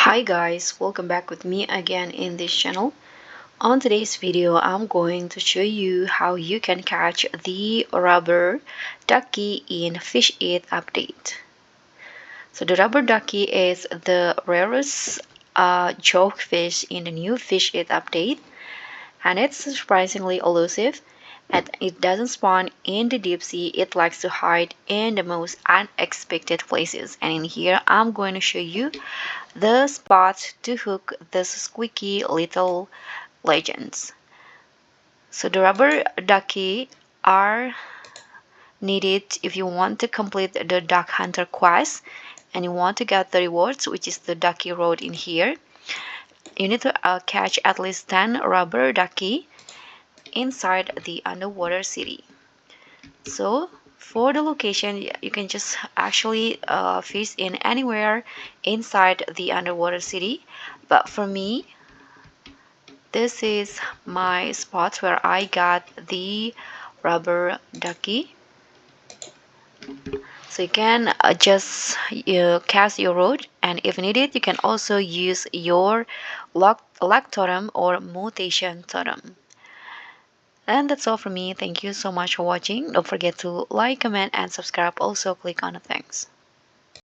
Hi guys, welcome back with me again in this channel. On today's video, I'm going to show you how you can catch the rubber ducky in Fish It update. So the rubber ducky is the rarest joke fish in the new Fish It update, and it's surprisingly elusive. And it doesn't spawn in the deep sea, it likes to hide in the most unexpected places. And in here, I'm going to show you the spot to hook this squeaky little legends. So the rubber ducky are needed if you want to complete the duck hunter quest and you want to get the rewards, which is the Ducky Rod in here. You need to catch at least 10 rubber ducky inside the underwater city. So for the location, you can just actually fish in anywhere inside the underwater city, but for me, this is my spot where I got the rubber ducky. So you can just cast your rod, and if needed, you can also use your lock totem or mutation totem. And that's all from me. Thank you so much for watching. Don't forget to like, comment, and subscribe. Also, click on the thanks.